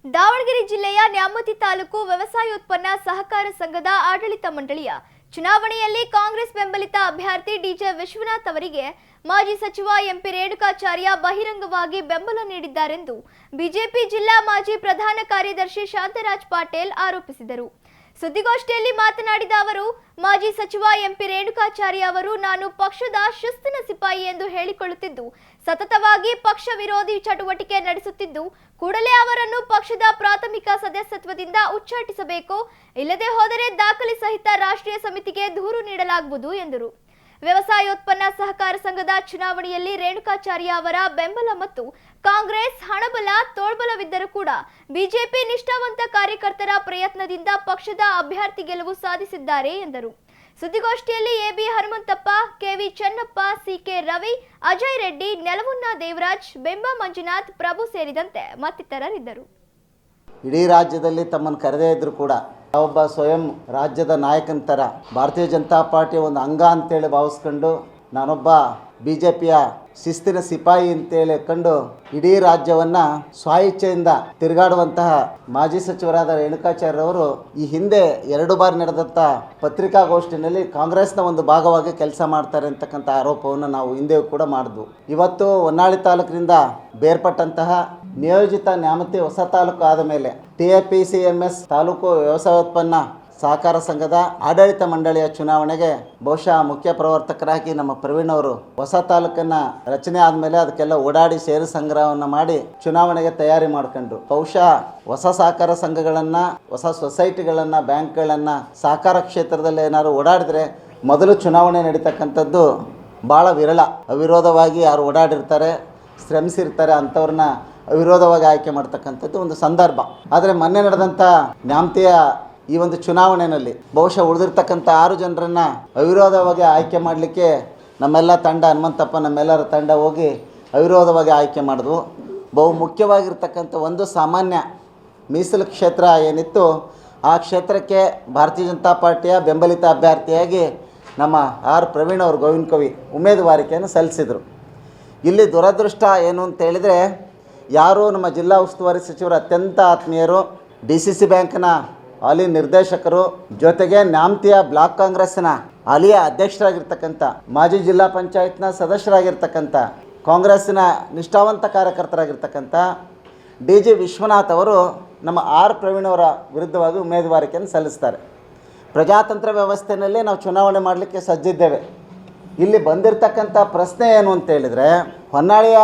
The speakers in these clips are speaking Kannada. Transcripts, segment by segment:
ದಾವಣಗೆರೆ ಜಿಲ್ಲೆಯ ನ್ಯಾಮತಿ ತಾಲೂಕು ವ್ಯವಸಾಯೋತ್ಪನ್ನ ಸಹಕಾರ ಸಂಘದ ಆಡಳಿತ ಮಂಡಳಿಯ ಚುನಾವಣೆಯಲ್ಲಿ ಕಾಂಗ್ರೆಸ್ ಬೆಂಬಲಿತ ಅಭ್ಯರ್ಥಿ ಡಿಜೆ ವಿಶ್ವನಾಥ್ ಅವರಿಗೆ ಮಾಜಿ ಸಚಿವ ಎಂಪಿ ರೇಣುಕಾಚಾರ್ಯ ಬಹಿರಂಗವಾಗಿ ಬೆಂಬಲ ನೀಡಿದ್ದಾರೆಂದು ಬಿಜೆಪಿ ಜಿಲ್ಲಾ ಮಾಜಿ ಪ್ರಧಾನ ಕಾರ್ಯದರ್ಶಿ ಶಾಂತರಾಜ್ ಪಾಟೀಲ್ ಆರೋಪಿಸಿದರು. ಸುದ್ದಿಗೋಷ್ಠಿಯಲ್ಲಿ ಮಾತನಾಡಿದ ಅವರು, ಮಾಜಿ ಸಚಿವ ಎಂಪಿ ರೇಣುಕಾಚಾರ್ಯ ಅವರು ನಾನು ಪಕ್ಷದ ಶಿಸ್ತಿನ ಸಿಪಾಯಿ ಎಂದು ಹೇಳಿಕೊಳ್ಳುತ್ತಿದ್ದು ಸತತವಾಗಿ ಪಕ್ಷ ವಿರೋಧಿ ಚಟುವಟಿಕೆ ನಡೆಸುತ್ತಿದ್ದು ಕೂಡಲೇ ಅವರನ್ನು ಪಕ್ಷದ ಪ್ರಾಥಮಿಕ ಸದಸ್ಯತ್ವದಿಂದ ಉಚ್ಚಾಟಿಸಬೇಕು, ಇಲ್ಲದೆ ಹೋದರೆ ದಾಖಲೆ ಸಹಿತ ರಾಷ್ಟ್ರೀಯ ಸಮಿತಿಗೆ ದೂರು ನೀಡಲಾಗುವುದು ಎಂದರು. ವ್ಯವಸಾಯೋತ್ಪನ್ನ ಸಹಕಾರ ಸಂಘದ ಚುನಾವಣೆಯಲ್ಲಿ ರೇಣುಕಾಚಾರ್ಯ ಅವರ ಬೆಂಬಲ ಮತ್ತು ಕಾಂಗ್ರೆಸ್ ಹಣಬಲ ತೋಳ್ಬಲವಿದ್ದರೂ ಕೂಡ ಬಿಜೆಪಿ ನಿಷ್ಠಾವಂತ ಕಾರ್ಯಕರ್ತರ ಪ್ರಯತ್ನದಿಂದ ಪಕ್ಷದ ಅಭ್ಯರ್ಥಿ ಗೆಲುವು ಸಾಧಿಸಿದ್ದಾರೆ ಎಂದರು. ಸುದ್ದಿಗೋಷ್ಠಿಯಲ್ಲಿ A B Hanumanthappa, K V Chennappa, C K Ravi, Ajay Reddy, ನೆಲವುನ್ನ ದೇವರಾಜ್, ಬೆಂಬ ಮಂಜುನಾಥ್, ಪ್ರಭು ಸೇರಿದಂತೆ ಮತ್ತಿತರರಿದ್ದರು. ಇಡೀ ರಾಜ್ಯದಲ್ಲಿ ತಮ್ಮನ್ನು ಕರೆದೇ ಇದ್ರು ಕೂಡ ಒಬ್ಬ ಸ್ವಯಂ ರಾಜ್ಯದ ನಾಯಕನ ಥರ ಭಾರತೀಯ ಜನತಾ ಪಾರ್ಟಿಯ ಒಂದು ಅಂಗ ಅಂತೇಳಿ ಭಾವಿಸ್ಕೊಂಡು ನಾನೊಬ್ಬ BJPಯ ಶಿಸ್ತಿನ ಸಿಪಾಯಿ ಅಂತೇಳಿ ಕಂಡು ಇಡೀ ರಾಜ್ಯವನ್ನು ಸ್ವಾಯಿಚ್ಛೆಯಿಂದ ತಿರುಗಾಡುವಂತಹ ಮಾಜಿ ಸಚಿವರಾದ ರೇಣುಕಾಚಾರ್ಯ ಅವರು ಈ ಹಿಂದೆ 2 ಬಾರಿ ನಡೆದಂಥ ಪತ್ರಿಕಾಗೋಷ್ಠಿನಲ್ಲಿ ಕಾಂಗ್ರೆಸ್ನ ಒಂದು ಭಾಗವಾಗಿ ಕೆಲಸ ಮಾಡ್ತಾರೆ ಅಂತಕ್ಕಂಥ ಆರೋಪವನ್ನು ನಾವು ಹಿಂದೆಯೂ ಕೂಡ ಮಾಡಿದ್ವು. ಇವತ್ತು ಹೊನ್ನಾಳಿ ತಾಲೂಕಿನಿಂದ ಬೇರ್ಪಟ್ಟಂತಹ ನಿಯೋಜಿತ ನ್ಯಾಮತಿ ಹೊಸ ತಾಲೂಕು ಆದ ಮೇಲೆ TAPCMS ತಾಲೂಕು ವ್ಯವಸಾಯೋತ್ಪನ್ನ ಸಹಕಾರ ಸಂಘದ ಆಡಳಿತ ಮಂಡಳಿಯ ಚುನಾವಣೆಗೆ ಬಹುಶಃ ಮುಖ್ಯ ಪ್ರವರ್ತಕರಾಗಿ ನಮ್ಮ ಪ್ರವೀಣ್ ಅವರು ಹೊಸ ತಾಲೂಕನ್ನು ರಚನೆ ಆದಮೇಲೆ ಅದಕ್ಕೆಲ್ಲ ಓಡಾಡಿ ಷೇರು ಸಂಗ್ರಹವನ್ನು ಮಾಡಿ ಚುನಾವಣೆಗೆ ತಯಾರಿ ಮಾಡ್ಕೊಂಡ್ರು. ಬಹುಶಃ ಹೊಸ ಸಹಕಾರ ಸಂಘಗಳನ್ನು, ಹೊಸ ಸೊಸೈಟಿಗಳನ್ನು, ಬ್ಯಾಂಕ್ಗಳನ್ನು ಸಹಕಾರ ಕ್ಷೇತ್ರದಲ್ಲಿ ಏನಾದ್ರು ಓಡಾಡಿದ್ರೆ ಮೊದಲು ಚುನಾವಣೆ ನಡೀತಕ್ಕಂಥದ್ದು ಭಾಳ ವಿರಳ. ಅವಿರೋಧವಾಗಿ ಯಾರು ಓಡಾಡಿರ್ತಾರೆ, ಶ್ರಮಿಸಿರ್ತಾರೆ, ಅಂಥವ್ರನ್ನ ಅವಿರೋಧವಾಗಿ ಆಯ್ಕೆ ಮಾಡ್ತಕ್ಕಂಥದ್ದು ಒಂದು ಸಂದರ್ಭ. ಆದರೆ ಮೊನ್ನೆ ನಡೆದಂಥ ನ್ಯಾಮತಿಯ ಈ ಒಂದು ಚುನಾವಣೆಯಲ್ಲಿ ಬಹುಶಃ ಉಳಿದಿರ್ತಕ್ಕಂಥ 6 ಜನರನ್ನು ಅವಿರೋಧವಾಗಿ ಆಯ್ಕೆ ಮಾಡಲಿಕ್ಕೆ ನಮ್ಮೆಲ್ಲ ತಂಡ, ಹನುಮಂತಪ್ಪ ನಮ್ಮೆಲ್ಲರ ತಂಡ ಹೋಗಿ ಅವಿರೋಧವಾಗಿ ಆಯ್ಕೆ ಮಾಡಿದ್ವು. ಬಹು ಮುಖ್ಯವಾಗಿರ್ತಕ್ಕಂಥ ಒಂದು ಸಾಮಾನ್ಯ ಮೀಸಲು ಕ್ಷೇತ್ರ ಏನಿತ್ತು, ಆ ಕ್ಷೇತ್ರಕ್ಕೆ ಭಾರತೀಯ ಜನತಾ ಪಾರ್ಟಿಯ ಬೆಂಬಲಿತ ಅಭ್ಯರ್ಥಿಯಾಗಿ ನಮ್ಮ ಪ್ರವೀಣ್ ಅವರು ಗೋವಿಂದ ಕವಿ ಉಮೇದುವಾರಿಕೆಯನ್ನು ಸಲ್ಲಿಸಿದರು. ಇಲ್ಲಿ ದುರದೃಷ್ಟ ಏನು ಅಂತ ಹೇಳಿದರೆ, ಯಾರು ನಮ್ಮ ಜಿಲ್ಲಾ ಉಸ್ತುವಾರಿ ಸಚಿವರು ಅತ್ಯಂತ ಆತ್ಮೀಯರು, DCC ಬ್ಯಾಂಕ್ನ ಹಾಲಿ ನಿರ್ದೇಶಕರು, ಜೊತೆಗೆ ನ್ಯಾಮತಿಯ ಬ್ಲಾಕ್ ಕಾಂಗ್ರೆಸ್ಸಿನ ಹಾಲಿಯ ಅಧ್ಯಕ್ಷರಾಗಿರ್ತಕ್ಕಂಥ, ಮಾಜಿ ಜಿಲ್ಲಾ ಪಂಚಾಯತ್ನ ಸದಸ್ಯರಾಗಿರ್ತಕ್ಕಂಥ, ಕಾಂಗ್ರೆಸ್ಸಿನ ನಿಷ್ಠಾವಂತ ಕಾರ್ಯಕರ್ತರಾಗಿರ್ತಕ್ಕಂಥ DG ವಿಶ್ವನಾಥ್ ಅವರು ನಮ್ಮ ಪ್ರವೀಣ್ ಅವರ ವಿರುದ್ಧವಾಗಿ ಉಮೇದುವಾರಿಕೆಯನ್ನು ಸಲ್ಲಿಸ್ತಾರೆ. ಪ್ರಜಾತಂತ್ರ ವ್ಯವಸ್ಥೆಯಲ್ಲಿ ನಾವು ಚುನಾವಣೆ ಮಾಡಲಿಕ್ಕೆ ಸಜ್ಜಿದ್ದೇವೆ. ಇಲ್ಲಿ ಬಂದಿರತಕ್ಕಂಥ ಪ್ರಶ್ನೆ ಏನು ಅಂತ ಹೇಳಿದರೆ, ಹೊನ್ನಾಳಿಯ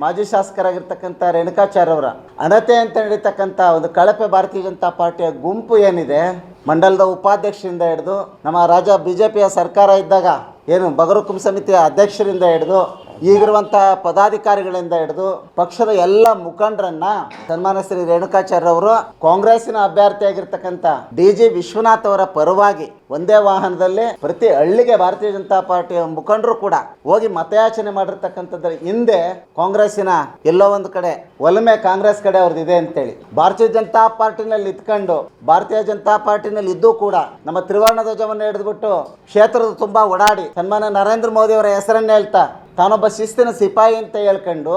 ಮಾಜಿ ಶಾಸಕರಾಗಿರ್ತಕ್ಕಂಥ ರೇಣುಕಾಚಾರ್ಯ ಅವರ ಅಣತೆ ಅಂತ ನಡೀತಕ್ಕಂಥ ಒಂದು ಕಳಪೆ ಭಾರತೀಯ ಜನತಾ ಪಾರ್ಟಿಯ ಗುಂಪು ಏನಿದೆ, ಮಂಡಲದ ಉಪಾಧ್ಯಕ್ಷರಿಂದ ಹಿಡಿದು ನಮ್ಮ ರಾಜ್ಯ BJPಯ ಸರ್ಕಾರ ಇದ್ದಾಗ ಏನು ಬಗರುಕುಂ ಸಮಿತಿಯ ಅಧ್ಯಕ್ಷರಿಂದ ಹಿಡಿದು ಈಗಿರುವಂಥ ಪದಾಧಿಕಾರಿಗಳಿಂದ ಹಿಡಿದು ಪಕ್ಷದ ಎಲ್ಲ ಮುಖಂಡರನ್ನ ಸನ್ಮಾನ್ಯ ಶ್ರೀ ರೇಣುಕಾಚಾರ್ಯ ಅವರು ಕಾಂಗ್ರೆಸ್ಸಿನ ಅಭ್ಯರ್ಥಿಯಾಗಿರ್ತಕ್ಕಂಥ DG ವಿಶ್ವನಾಥ್ ಅವರ ಪರವಾಗಿ ಒಂದೇ ವಾಹನದಲ್ಲಿ ಪ್ರತಿ ಹಳ್ಳಿಗೆ ಭಾರತೀಯ ಜನತಾ ಪಾರ್ಟಿಯ ಮುಖಂಡರು ಕೂಡ ಹೋಗಿ ಮತಯಾಚನೆ ಮಾಡಿರ್ತಕ್ಕಂಥದ್ರ ಹಿಂದೆ ಕಾಂಗ್ರೆಸ್ಸಿನ ಎಲ್ಲೋ ಒಂದು ಕಡೆ ಒಲಮೆ ಕಾಂಗ್ರೆಸ್ ಕಡೆ ಅವ್ರದ್ದಿದೆ ಅಂತೇಳಿ ಭಾರತೀಯ ಜನತಾ ಪಾರ್ಟಿನಲ್ಲಿ ಇದ್ಕೊಂಡು ಭಾರತೀಯ ಜನತಾ ಪಾರ್ಟಿನಲ್ಲಿ ಇದ್ದು ಕೂಡ ನಮ್ಮ ತ್ರಿವರ್ಣ ಧ್ವಜವನ್ನು ಹಿಡಿದ್ಬಿಟ್ಟು ಕ್ಷೇತ್ರದ ತುಂಬ ಓಡಾಡಿ ಸನ್ಮಾನ್ಯ ನರೇಂದ್ರ ಮೋದಿ ಅವರ ಹೆಸರನ್ನು ಹೇಳ್ತಾ ತಾನೊಬ್ಬ ಶಿಸ್ತಿನ ಸಿಪಾಯಿ ಅಂತ ಹೇಳ್ಕೊಂಡು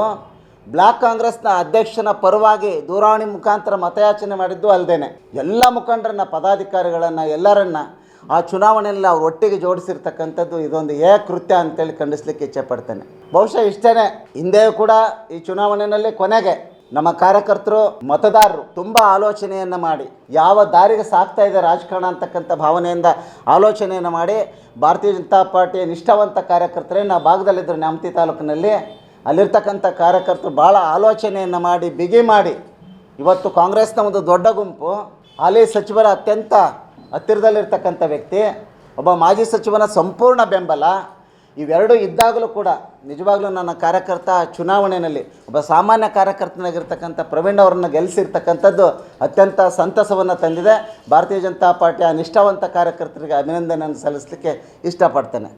ಬ್ಲಾಕ್ ಕಾಂಗ್ರೆಸ್ನ ಅಧ್ಯಕ್ಷನ ಪರವಾಗಿ ದೂರವಾಣಿ ಮುಖಾಂತರ ಮತಯಾಚನೆ ಮಾಡಿದ್ದು ಅಲ್ಲದೇನೆ ಎಲ್ಲ ಮುಖಂಡರನ್ನ, ಪದಾಧಿಕಾರಿಗಳನ್ನು ಎಲ್ಲರನ್ನ ಆ ಚುನಾವಣೆಯಲ್ಲಿ ಅವ್ರು ಒಟ್ಟಿಗೆ ಜೋಡಿಸಿರ್ತಕ್ಕಂಥದ್ದು ಇದೊಂದು ಕೃತ್ಯ ಅಂತೇಳಿ ಖಂಡಿಸ್ಲಿಕ್ಕೆ ಇಚ್ಛೆಪಡ್ತೇನೆ. ಬಹುಶಃ ಇಷ್ಟೇ. ಹಿಂದೆಯೂ ಕೂಡ ಈ ಚುನಾವಣೆಯಲ್ಲಿ ಕೊನೆಗೆ ನಮ್ಮ ಕಾರ್ಯಕರ್ತರು, ಮತದಾರರು ತುಂಬ ಆಲೋಚನೆಯನ್ನು ಮಾಡಿ ಯಾವ ದಾರಿಗೆ ಸಾಕ್ತಾ ಇದೆ ರಾಜಕಾರಣ ಅಂತಕ್ಕಂಥ ಭಾವನೆಯಿಂದ ಆಲೋಚನೆಯನ್ನು ಮಾಡಿ ಭಾರತೀಯ ಜನತಾ ಪಾರ್ಟಿಯ ನಿಷ್ಠಾವಂತ ಕಾರ್ಯಕರ್ತರೇ ನಾವು ಭಾಗದಲ್ಲಿದ್ದರು ನ್ಯಾಮತಿ ತಾಲೂಕಿನಲ್ಲಿ. ಅಲ್ಲಿರ್ತಕ್ಕಂಥ ಕಾರ್ಯಕರ್ತರು ಭಾಳ ಆಲೋಚನೆಯನ್ನು ಮಾಡಿ ಬಿಗಿ ಮಾಡಿ ಇವತ್ತು ಕಾಂಗ್ರೆಸ್ನ ಒಂದು ದೊಡ್ಡ ಗುಂಪು, ಹಾಲಿ ಸಚಿವರ ಅತ್ಯಂತ ಹತ್ತಿರದಲ್ಲಿರ್ತಕ್ಕಂಥ ವ್ಯಕ್ತಿ, ಒಬ್ಬ ಮಾಜಿ ಸಚಿವನ ಸಂಪೂರ್ಣ ಬೆಂಬಲ, ಇವೆರಡೂ ಇದ್ದಾಗಲೂ ಕೂಡ ನಿಜವಾಗ್ಲೂ ನನ್ನ ಕಾರ್ಯಕರ್ತ ಚುನಾವಣೆಯಲ್ಲಿ ಒಬ್ಬ ಸಾಮಾನ್ಯ ಕಾರ್ಯಕರ್ತನಾಗಿರ್ತಕ್ಕಂಥ ಪ್ರವೀಣ್ ಅವರನ್ನು ಗೆಲ್ಲಿಸಿರ್ತಕ್ಕಂಥದ್ದು ಅತ್ಯಂತ ಸಂತಸವನ್ನು ತಂದಿದೆ. ಭಾರತೀಯ ಜನತಾ ಪಾರ್ಟಿಯ ನಿಷ್ಠಾವಂತ ಕಾರ್ಯಕರ್ತರಿಗೆ ಅಭಿನಂದನೆಯನ್ನು ಸಲ್ಲಿಸಲಿಕ್ಕೆ ಇಷ್ಟಪಡ್ತೇನೆ.